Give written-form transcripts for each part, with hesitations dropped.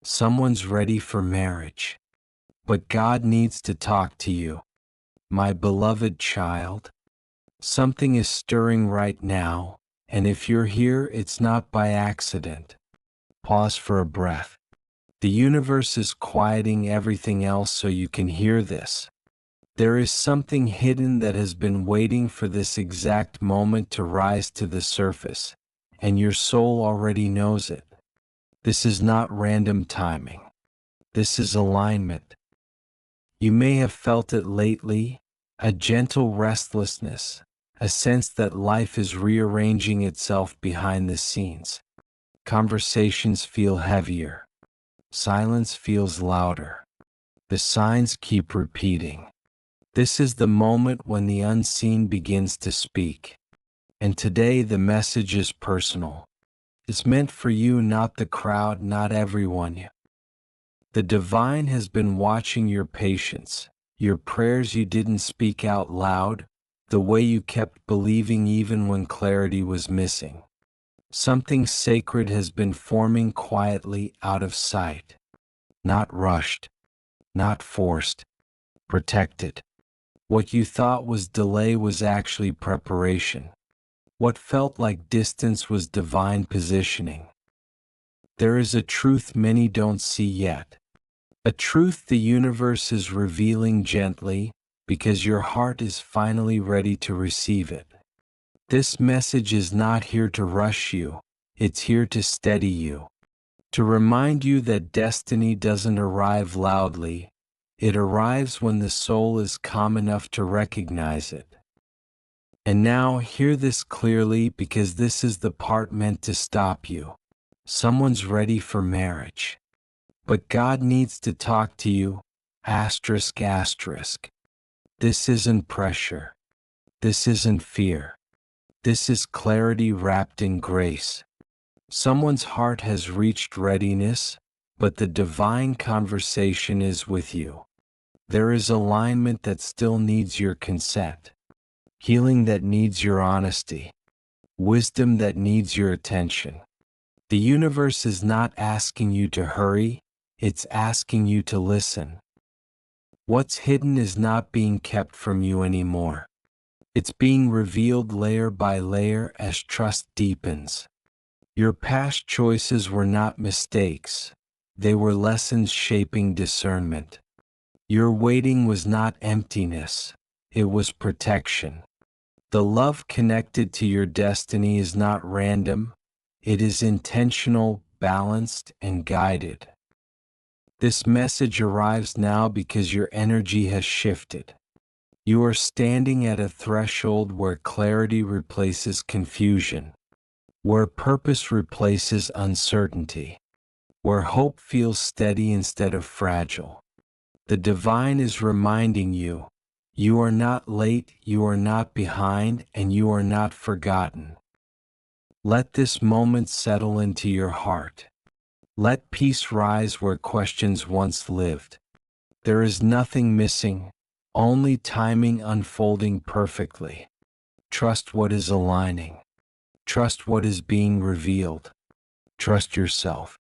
Someone's ready for marriage. But God needs to talk to you. My beloved child, something is stirring right now, and if you're here, it's not by accident. Pause for a breath. The universe is quieting everything else so you can hear this. There is something hidden that has been waiting for this exact moment to rise to the surface, and your soul already knows it. This is not random timing. This is alignment. You may have felt it lately, a gentle restlessness, a sense that life is rearranging itself behind the scenes. Conversations feel heavier. Silence feels louder. The signs keep repeating. This is the moment when the unseen begins to speak. And today the message is personal. It's meant for you, not the crowd, not everyone. The divine has been watching your patience, your prayers you didn't speak out loud, the way you kept believing even when clarity was missing. Something sacred has been forming quietly out of sight. Not rushed, not forced, protected. What you thought was delay was actually preparation. What felt like distance was divine positioning. There is a truth many don't see yet. A truth the universe is revealing gently, because your heart is finally ready to receive it. This message is not here to rush you, it's here to steady you. To remind you that destiny doesn't arrive loudly, it arrives when the soul is calm enough to recognize it. And now hear this clearly, because this is the part meant to stop you. Someone's ready for marriage. But God needs to talk to you, asterisk asterisk. This isn't pressure. This isn't fear. This is clarity wrapped in grace. Someone's heart has reached readiness, but the divine conversation is with you. There is alignment that still needs your consent, healing that needs your honesty, wisdom that needs your attention. The universe is not asking you to hurry, it's asking you to listen. What's hidden is not being kept from you anymore. It's being revealed layer by layer as trust deepens. Your past choices were not mistakes. They were lessons shaping discernment. Your waiting was not emptiness. It was protection. The love connected to your destiny is not random. It is intentional, balanced, and guided. This message arrives now because your energy has shifted. You are standing at a threshold where clarity replaces confusion, where purpose replaces uncertainty, where hope feels steady instead of fragile. The divine is reminding you, you are not late, you are not behind, and you are not forgotten. Let this moment settle into your heart. Let peace rise where questions once lived. There is nothing missing, only timing unfolding perfectly. Trust what is aligning. Trust what is being revealed. Trust yourself.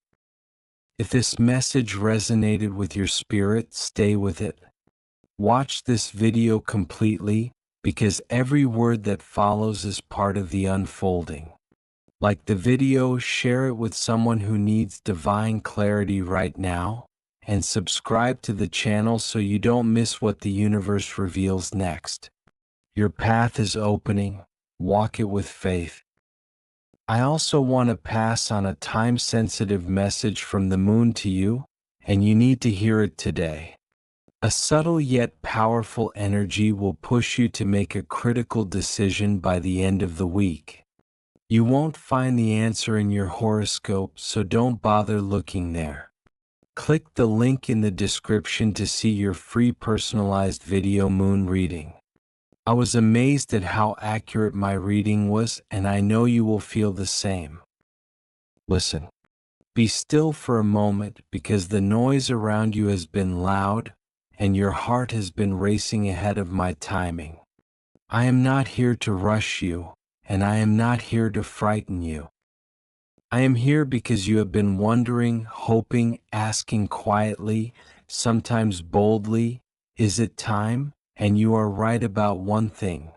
If this message resonated with your spirit, stay with it. Watch this video completely, because every word that follows is part of the unfolding. Like the video, share it with someone who needs divine clarity right now, and subscribe to the channel so you don't miss what the universe reveals next. Your path is opening. Walk it with faith. I also want to pass on a time-sensitive message from the moon to you, and you need to hear it today. A subtle yet powerful energy will push you to make a critical decision by the end of the week. You won't find the answer in your horoscope, so don't bother looking there. Click the link in the description to see your free personalized video moon reading. I was amazed at how accurate my reading was, and I know you will feel the same. Listen. Be still for a moment, because the noise around you has been loud, and your heart has been racing ahead of my timing. I am not here to rush you, and I am not here to frighten you. I am here because you have been wondering, hoping, asking quietly, sometimes boldly, is it time? And you are right about one thing.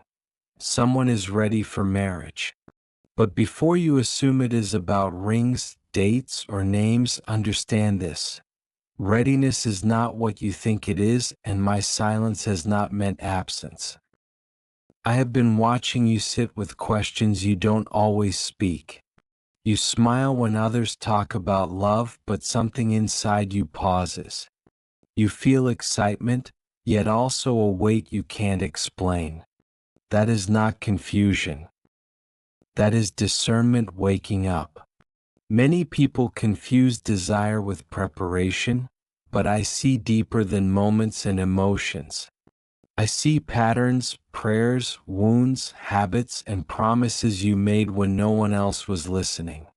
Someone is ready for marriage. But before you assume it is about rings, dates, or names, understand this. Readiness is not what you think it is, and my silence has not meant absence. I have been watching you sit with questions you don't always speak. You smile when others talk about love, but something inside you pauses. You feel excitement, yet also a weight you can't explain. That is not confusion. That is discernment waking up. Many people confuse desire with preparation, but I see deeper than moments and emotions. I see patterns, prayers, wounds, habits, and promises you made when no one else was listening.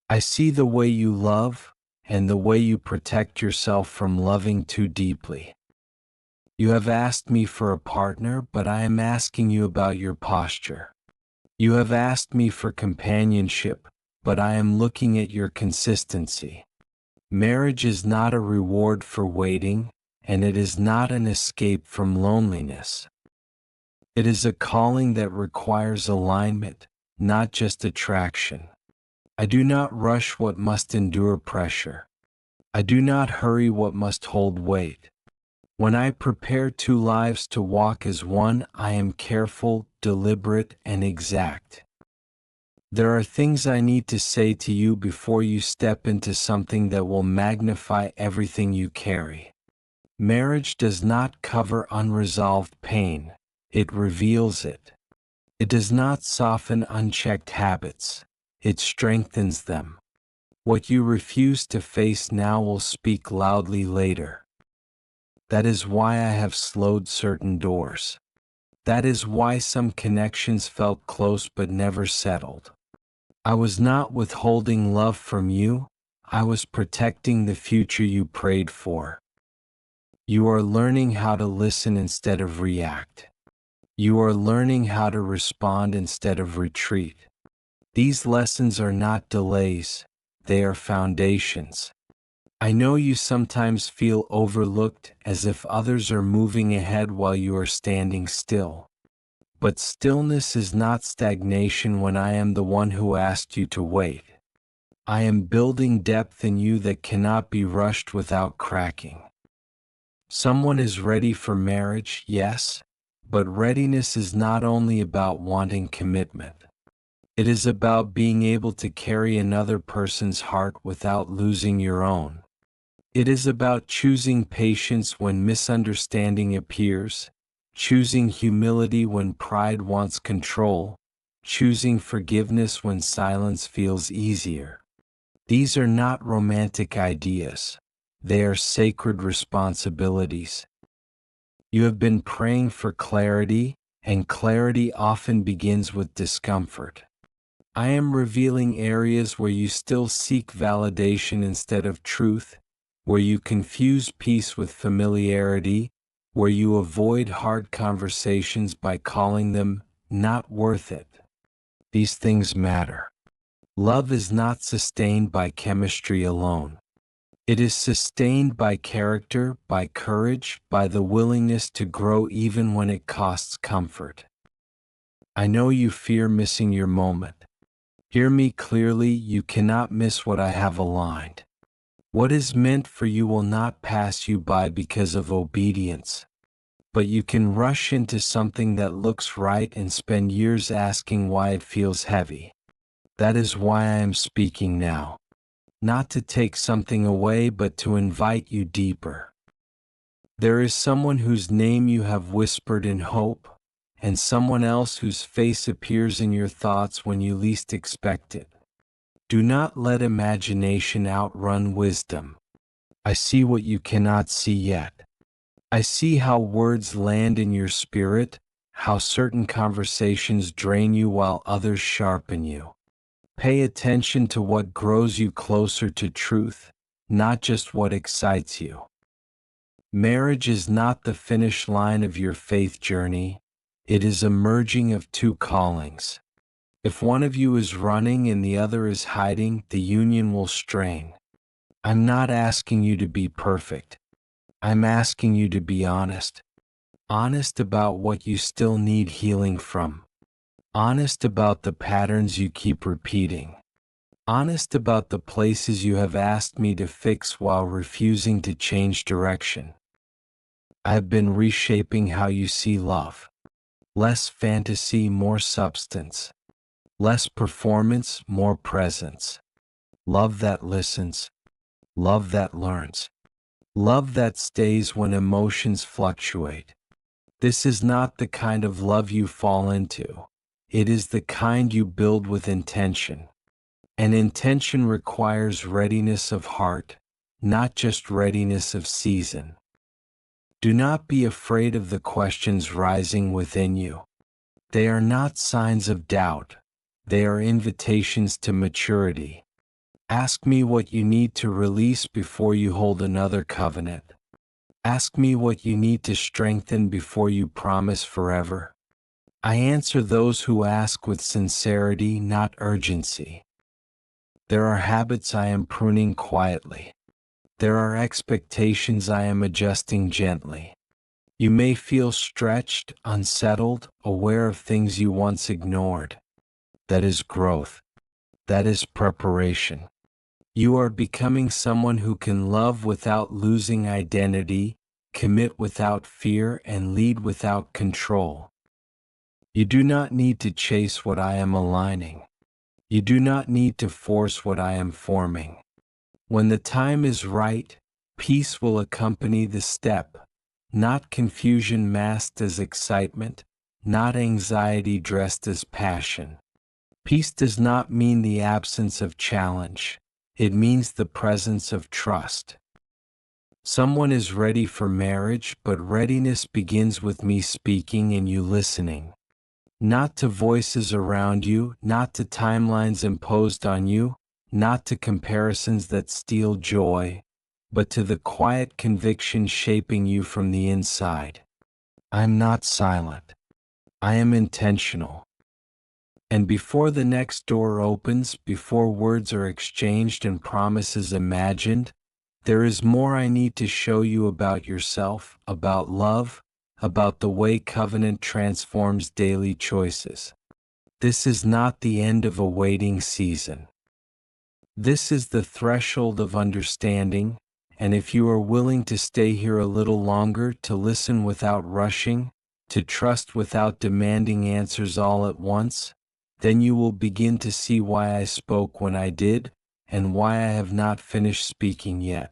I see the way you love and the way you protect yourself from loving too deeply. You have asked me for a partner, but I am asking you about your posture. You have asked me for companionship, but I am looking at your consistency. Marriage is not a reward for waiting, and it is not an escape from loneliness. It is a calling that requires alignment, not just attraction. I do not rush what must endure pressure. I do not hurry what must hold weight. When I prepare two lives to walk as one, I am careful, deliberate, and exact. There are things I need to say to you before you step into something that will magnify everything you carry. Marriage does not cover unresolved pain, it reveals it. It does not soften unchecked habits, it strengthens them. What you refuse to face now will speak loudly later. That is why I have slowed certain doors. That is why some connections felt close but never settled. I was not withholding love from you, I was protecting the future you prayed for. You are learning how to listen instead of react. You are learning how to respond instead of retreat. These lessons are not delays, they are foundations. I know you sometimes feel overlooked, as if others are moving ahead while you are standing still. But stillness is not stagnation when I am the one who asked you to wait. I am building depth in you that cannot be rushed without cracking. Someone is ready for marriage, yes, but readiness is not only about wanting commitment. It is about being able to carry another person's heart without losing your own. It is about choosing patience when misunderstanding appears, choosing humility when pride wants control, choosing forgiveness when silence feels easier. These are not romantic ideas. They are sacred responsibilities. You have been praying for clarity, and clarity often begins with discomfort. I am revealing areas where you still seek validation instead of truth, where you confuse peace with familiarity, where you avoid hard conversations by calling them not worth it. These things matter. Love is not sustained by chemistry alone. It is sustained by character, by courage, by the willingness to grow even when it costs comfort. I know you fear missing your moment. Hear me clearly, you cannot miss what I have aligned. What is meant for you will not pass you by because of obedience. But you can rush into something that looks right and spend years asking why it feels heavy. That is why I am speaking now. Not to take something away, but to invite you deeper. There is someone whose name you have whispered in hope, and someone else whose face appears in your thoughts when you least expect it. Do not let imagination outrun wisdom. I see what you cannot see yet. I see how words land in your spirit, how certain conversations drain you while others sharpen you. Pay attention to what grows you closer to truth, not just what excites you. Marriage is not the finish line of your faith journey, it is a merging of two callings. If one of you is running and the other is hiding, the union will strain. I'm not asking you to be perfect. I'm asking you to be honest. Honest about what you still need healing from. Honest about the patterns you keep repeating. Honest about the places you have asked me to fix while refusing to change direction. I've been reshaping how you see love. Less fantasy, more substance. Less performance, more presence. Love that listens. Love that learns. Love that stays when emotions fluctuate. This is not the kind of love you fall into. It is the kind you build with intention. And intention requires readiness of heart, not just readiness of season. Do not be afraid of the questions rising within you. They are not signs of doubt. They are invitations to maturity. Ask me what you need to release before you hold another covenant. Ask me what you need to strengthen before you promise forever. I answer those who ask with sincerity, not urgency. There are habits I am pruning quietly. There are expectations I am adjusting gently. You may feel stretched, unsettled, aware of things you once ignored. That is growth. That is preparation. You are becoming someone who can love without losing identity, commit without fear, and lead without control. You do not need to chase what I am aligning. You do not need to force what I am forming. When the time is right, peace will accompany the step, not confusion masked as excitement, not anxiety dressed as passion. Peace does not mean the absence of challenge. It means the presence of trust. Someone is ready for marriage, but readiness begins with me speaking and you listening. Not to voices around you, not to timelines imposed on you, not to comparisons that steal joy, but to the quiet conviction shaping you from the inside. I'm not silent. I am intentional. And before the next door opens, before words are exchanged and promises imagined, there is more I need to show you about yourself, about love, about the way covenant transforms daily choices. This is not the end of a waiting season. This is the threshold of understanding, and if you are willing to stay here a little longer, to listen without rushing, to trust without demanding answers all at once, then you will begin to see why I spoke when I did, and why I have not finished speaking yet.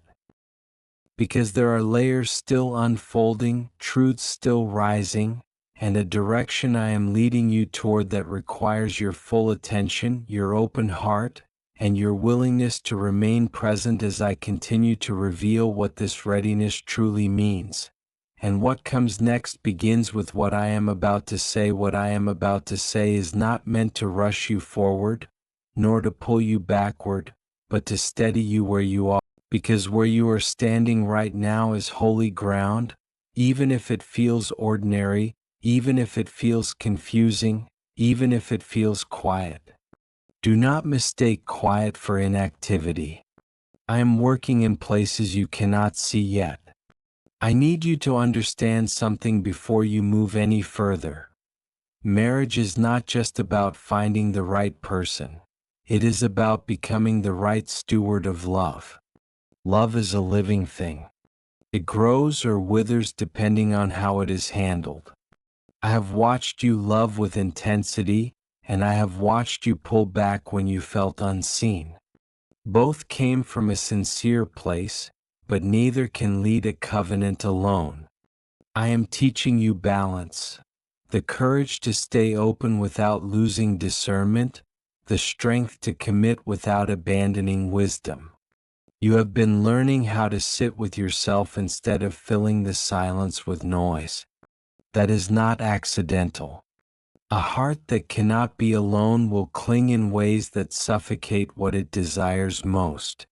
Because there are layers still unfolding, truths still rising, and a direction I am leading you toward that requires your full attention, your open heart, and your willingness to remain present as I continue to reveal what this readiness truly means. And what comes next begins with what I am about to say. What I am about to say is not meant to rush you forward, nor to pull you backward, but to steady you where you are. Because where you are standing right now is holy ground, even if it feels ordinary, even if it feels confusing, even if it feels quiet. Do not mistake quiet for inactivity. I am working in places you cannot see yet. I need you to understand something before you move any further. Marriage is not just about finding the right person. It is about becoming the right steward of love. Love is a living thing. It grows or withers depending on how it is handled. I have watched you love with intensity, and I have watched you pull back when you felt unseen. Both came from a sincere place, but neither can lead a covenant alone. I am teaching you balance, the courage to stay open without losing discernment, the strength to commit without abandoning wisdom. You have been learning how to sit with yourself instead of filling the silence with noise. That is not accidental. A heart that cannot be alone will cling in ways that suffocate what it desires most.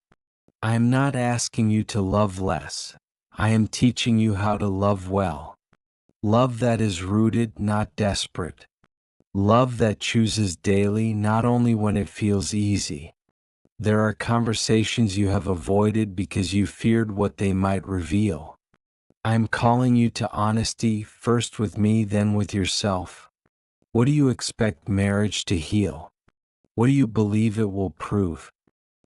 I am not asking you to love less. I am teaching you how to love well. Love that is rooted, not desperate. Love that chooses daily, not only when it feels easy. There are conversations you have avoided because you feared what they might reveal. I'm calling you to honesty, first with me, then with yourself. What do you expect marriage to heal? What do you believe it will prove?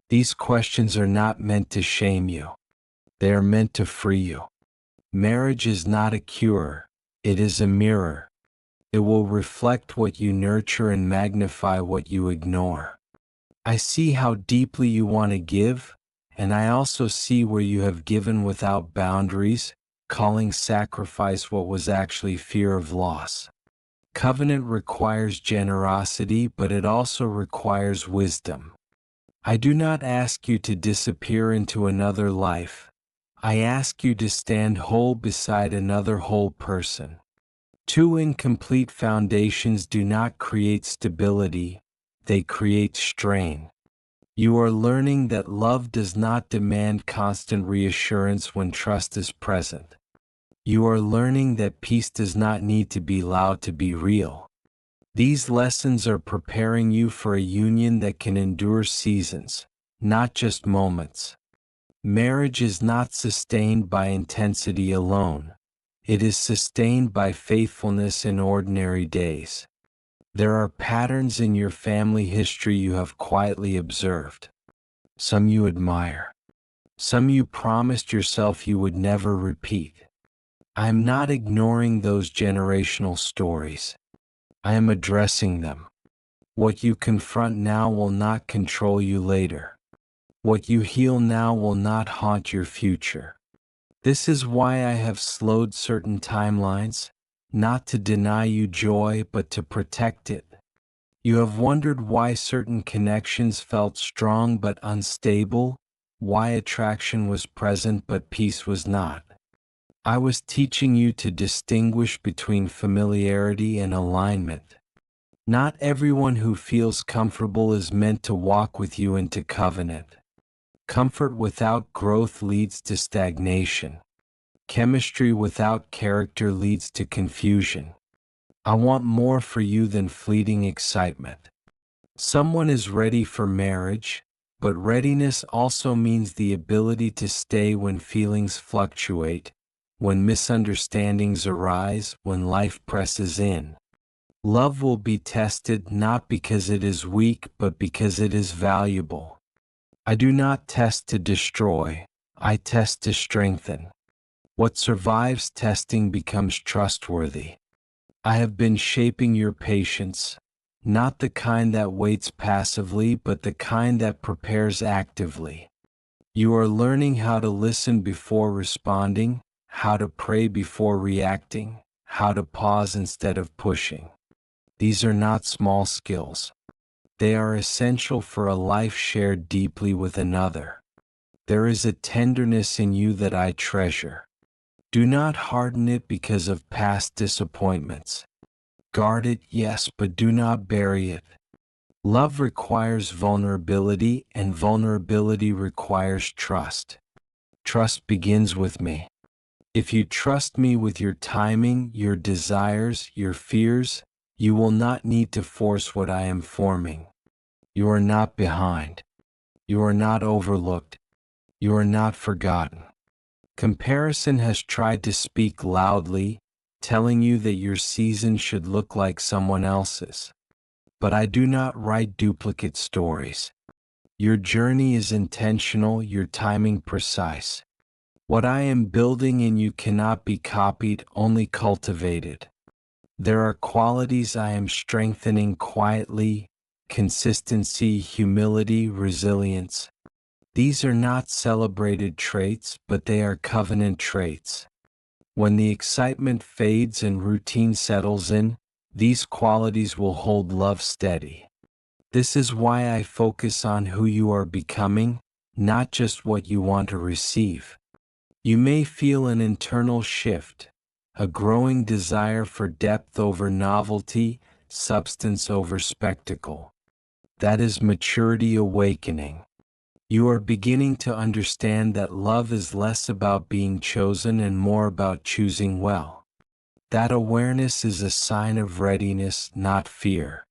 These questions are not meant to shame you. They are meant to free you. Marriage is not a cure, it is a mirror. It will reflect what you nurture and magnify what you ignore. I see how deeply you want to give, and I also see where you have given without boundaries, calling sacrifice what was actually fear of loss. Covenant requires generosity, but it also requires wisdom. I do not ask you to disappear into another life. I ask you to stand whole beside another whole person. Two incomplete foundations do not create stability, they create strain. You are learning that love does not demand constant reassurance when trust is present. You are learning that peace does not need to be loud to be real. These lessons are preparing you for a union that can endure seasons, not just moments. Marriage is not sustained by intensity alone. It is sustained by faithfulness in ordinary days. There are patterns in your family history you have quietly observed. Some you admire. Some you promised yourself you would never repeat. I am not ignoring those generational stories. I am addressing them. What you confront now will not control you later. What you heal now will not haunt your future. This is why I have slowed certain timelines, not to deny you joy but to protect it. You have wondered why certain connections felt strong but unstable, why attraction was present but peace was not. I was teaching you to distinguish between familiarity and alignment. Not everyone who feels comfortable is meant to walk with you into covenant. Comfort without growth leads to stagnation. Chemistry without character leads to confusion. I want more for you than fleeting excitement. Someone is ready for marriage, but readiness also means the ability to stay when feelings fluctuate, when misunderstandings arise, when life presses in. Love will be tested not because it is weak but because it is valuable. I do not test to destroy, I test to strengthen. What survives testing becomes trustworthy. I have been shaping your patience, not the kind that waits passively but the kind that prepares actively. You are learning how to listen before responding, how to pray before reacting, how to pause instead of pushing. These are not small skills. They are essential for a life shared deeply with another. There is a tenderness in you that I treasure. Do not harden it because of past disappointments. Guard it, yes, but do not bury it. Love requires vulnerability, and vulnerability requires trust. Trust begins with me. If you trust me with your timing, your desires, your fears, you will not need to force what I am forming. You are not behind. You are not overlooked. You are not forgotten. Comparison has tried to speak loudly, telling you that your season should look like someone else's. But I do not write duplicate stories. Your journey is intentional, your timing precise. What I am building in you cannot be copied, only cultivated. There are qualities I am strengthening quietly: consistency, humility, resilience. These are not celebrated traits, but they are covenant traits. When the excitement fades and routine settles in, these qualities will hold love steady. This is why I focus on who you are becoming, not just what you want to receive. You may feel an internal shift, a growing desire for depth over novelty, substance over spectacle. That is maturity awakening. You are beginning to understand that love is less about being chosen and more about choosing well. That awareness is a sign of readiness, not fear.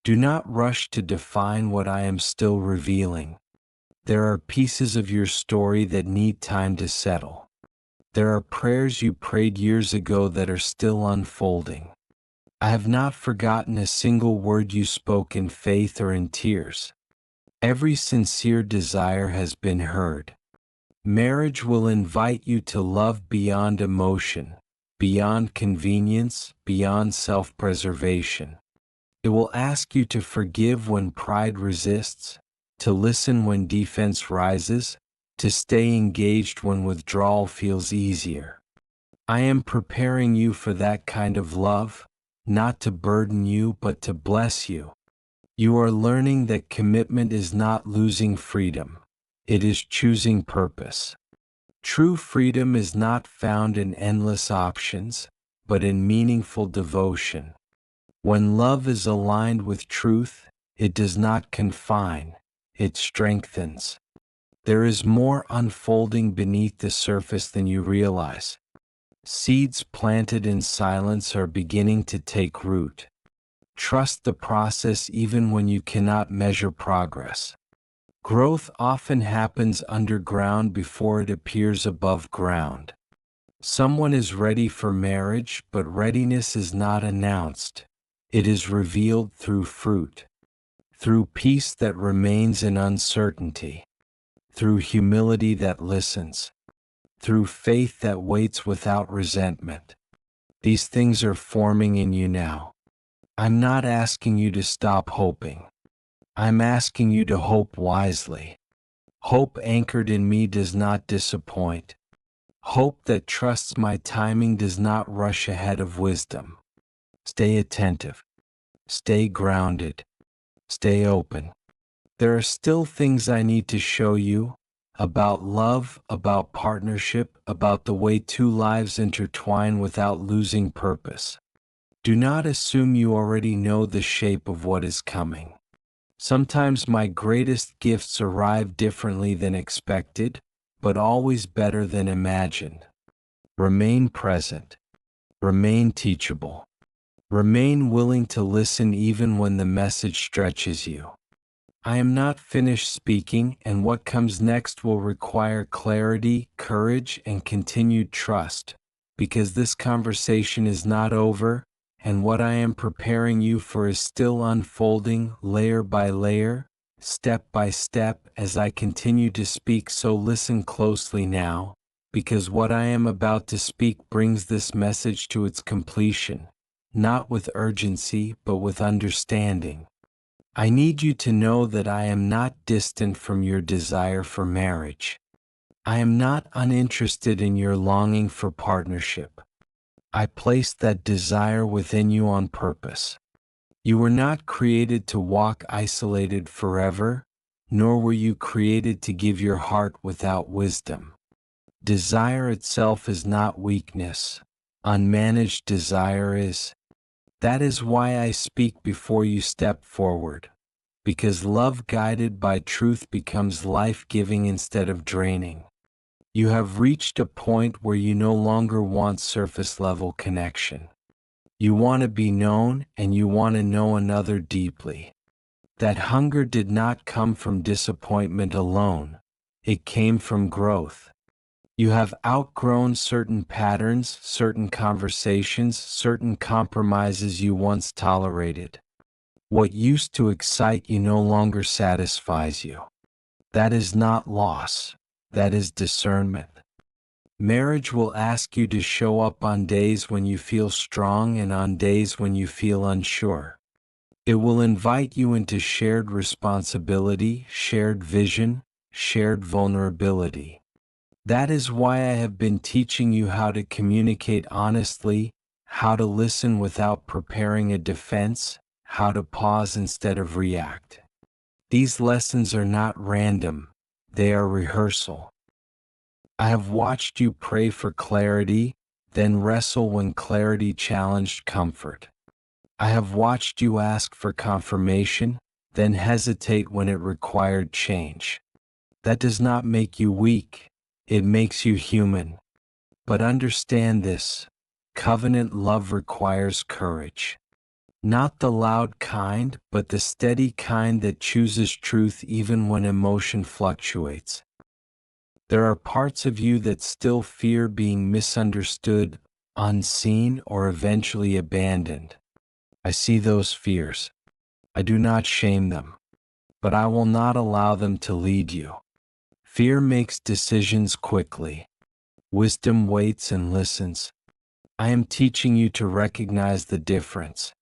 Do not rush to define what I am still revealing. There are pieces of your story that need time to settle. There are prayers you prayed years ago that are still unfolding. I have not forgotten a single word you spoke in faith or in tears. Every sincere desire has been heard. Marriage will invite you to love beyond emotion, beyond convenience, beyond self-preservation. It will ask you to forgive when pride resists, to listen when defense rises, to stay engaged when withdrawal feels easier. I am preparing you for that kind of love, not to burden you but to bless you. You are learning that commitment is not losing freedom. It is choosing purpose. True freedom is not found in endless options, but in meaningful devotion. When love is aligned with truth, it does not confine, it strengthens. There is more unfolding beneath the surface than you realize. Seeds planted in silence are beginning to take root. Trust the process even when you cannot measure progress. Growth often happens underground before it appears above ground. Someone is ready for marriage, but readiness is not announced. It is revealed through fruit, through peace that remains in uncertainty, through humility that listens, through faith that waits without resentment. These things are forming in you now. I'm not asking you to stop hoping. I'm asking you to hope wisely. Hope anchored in me does not disappoint. Hope that trusts my timing does not rush ahead of wisdom. Stay attentive. Stay grounded. Stay open. There are still things I need to show you about love, about partnership, about the way two lives intertwine without losing purpose. Do not assume you already know the shape of what is coming. Sometimes my greatest gifts arrive differently than expected, but always better than imagined. Remain present. Remain teachable. Remain willing to listen even when the message stretches you. I am not finished speaking, and what comes next will require clarity, courage, and continued trust, because this conversation is not over, and what I am preparing you for is still unfolding layer by layer, step by step as I continue to speak. So listen closely now, because what I am about to speak brings this message to its completion, not with urgency but with understanding. I need you to know that I am not distant from your desire for marriage. I am not uninterested in your longing for partnership. I placed that desire within you on purpose. You were not created to walk isolated forever, nor were you created to give your heart without wisdom. Desire itself is not weakness. Unmanaged desire is. That is why I speak before you step forward, because love guided by truth becomes life-giving instead of draining. You have reached a point where you no longer want surface-level connection. You want to be known, and you want to know another deeply. That hunger did not come from disappointment alone. It came from growth. You have outgrown certain patterns, certain conversations, certain compromises you once tolerated. What used to excite you no longer satisfies you. That is not loss. That is discernment. Marriage will ask you to show up on days when you feel strong and on days when you feel unsure. It will invite you into shared responsibility, shared vision, shared vulnerability. That is why I have been teaching you how to communicate honestly, how to listen without preparing a defense, how to pause instead of react. These lessons are not random, they are rehearsal. I have watched you pray for clarity, then wrestle when clarity challenged comfort. I have watched you ask for confirmation, then hesitate when it required change. That does not make you weak, it makes you human. But understand this, Covenant love requires courage. Not the loud kind, but the steady kind that chooses truth even when emotion fluctuates. There are parts of you that still fear being misunderstood, unseen, or eventually abandoned. I see those fears. I do not shame them, but I will not allow them to lead you. Fear makes decisions quickly. Wisdom waits and listens. I am teaching you to recognize the difference.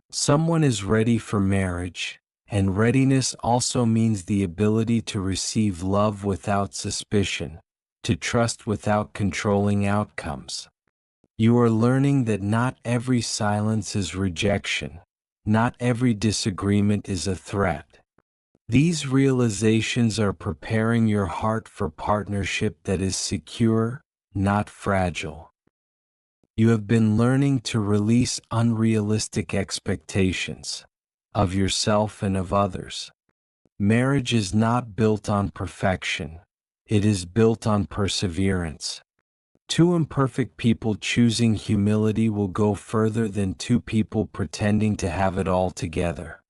Someone is ready for marriage, and readiness also means the ability to receive love without suspicion, to trust without controlling outcomes. You are learning that not every silence is rejection, not every disagreement is a threat. These realizations are preparing your heart for partnership that is secure, not fragile. You have been learning to release unrealistic expectations of yourself and of others. Marriage is not built on perfection, it is built on perseverance. Two imperfect people choosing humility will go further than two people pretending to have it all together.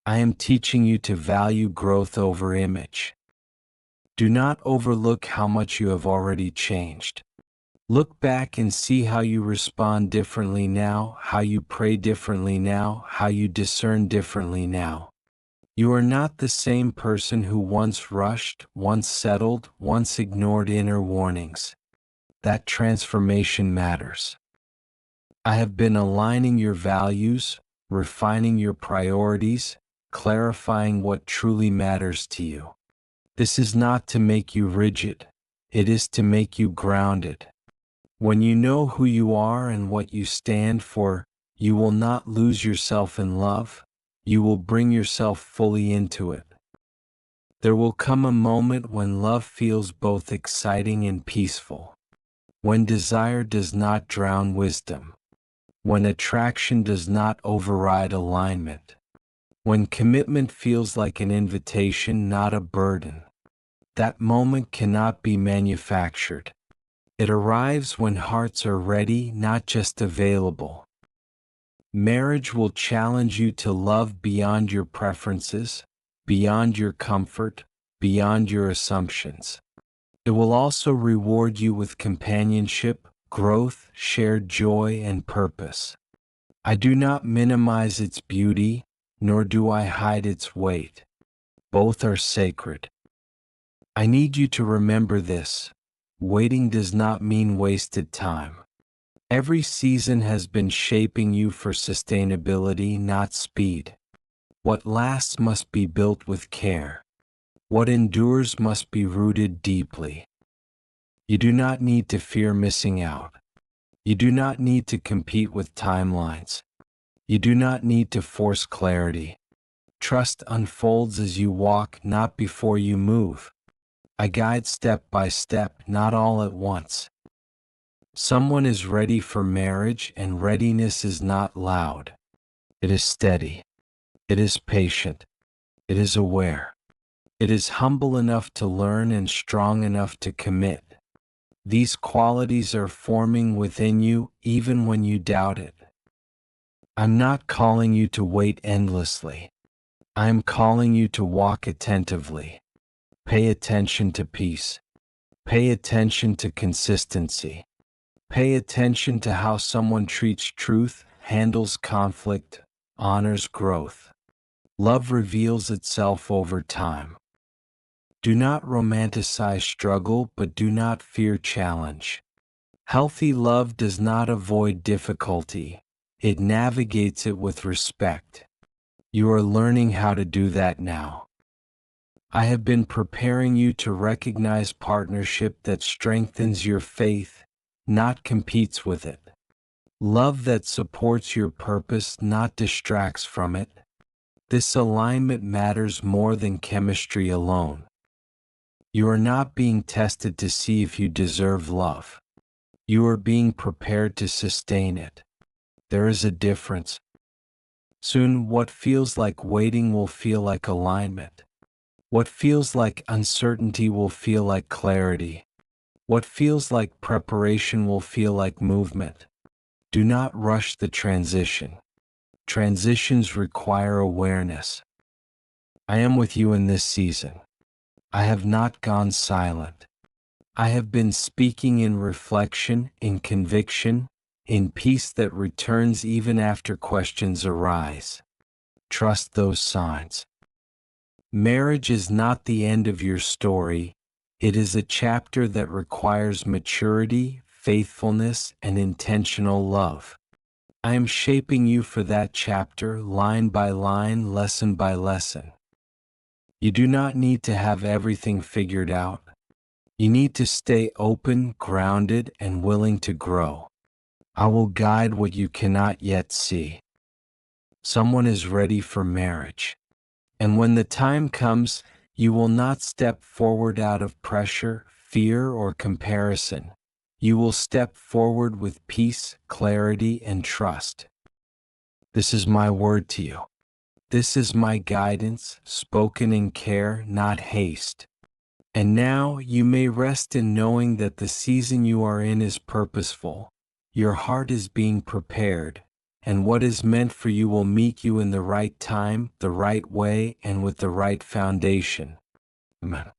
I am teaching you to value growth over image. Do not overlook how much you have already changed. Look back and see how you respond differently now, how you pray differently now, how you discern differently now. You are not the same person who once rushed, once settled, once ignored inner warnings. That transformation matters. I have been aligning your values, refining your priorities, clarifying what truly matters to you. This is not to make you rigid, it is to make you grounded. When you know who you are and what you stand for, you will not lose yourself in love, you will bring yourself fully into it. There will come a moment when love feels both exciting and peaceful, when desire does not drown wisdom, when attraction does not override alignment, when commitment feels like an invitation, not a burden. That moment cannot be manufactured. It arrives when hearts are ready, not just available. Marriage will challenge you to love beyond your preferences, beyond your comfort, beyond your assumptions. It will also reward you with companionship, growth, shared joy, and purpose. I do not minimize its beauty, nor do I hide its weight. Both are sacred. I need you to remember this. Waiting does not mean wasted time. Every season has been shaping you for sustainability, not speed. What lasts must be built with care. What endures must be rooted deeply. You do not need to fear missing out. You do not need to compete with timelines. You do not need to force clarity. Trust unfolds as you walk, not before you move. I guide step by step, not all at once. Someone is ready for marriage, and readiness is not loud. It is steady. It is patient. It is aware. It is humble enough to learn and strong enough to commit. These qualities are forming within you even when you doubt it. I'm not calling you to wait endlessly. I'm calling you to walk attentively. Pay attention to peace. Pay attention to consistency. Pay attention to how someone treats truth, handles conflict, honors growth. Love reveals itself over time. Do not romanticize struggle, but do not fear challenge. Healthy love does not avoid difficulty, it navigates it with respect. You are learning how to do that now. I have been preparing you to recognize partnership that strengthens your faith, not competes with it. Love that supports your purpose, not distracts from it. This alignment matters more than chemistry alone. You are not being tested to see if you deserve love. You are being prepared to sustain it. There is a difference. Soon, what feels like waiting will feel like alignment. What feels like uncertainty will feel like clarity. What feels like preparation will feel like movement. Do not rush the transition. Transitions require awareness. I am with you in this season. I have not gone silent. I have been speaking in reflection, in conviction, in peace that returns even after questions arise. Trust those signs. Marriage is not the end of your story. It is a chapter that requires maturity, faithfulness, and intentional love. I am shaping you for that chapter, line by line, lesson by lesson. You do not need to have everything figured out. You need to stay open, grounded, and willing to grow. I will guide what you cannot yet see. Someone is ready for marriage. And when the time comes, you will not step forward out of pressure, fear, or comparison. You will step forward with peace, clarity, and trust. This is my word to you. This is my guidance, spoken in care, not haste. And now you may rest in knowing that the season you are in is purposeful. Your heart is being prepared, and what is meant for you will meet you in the right time, the right way, and with the right foundation. Amen.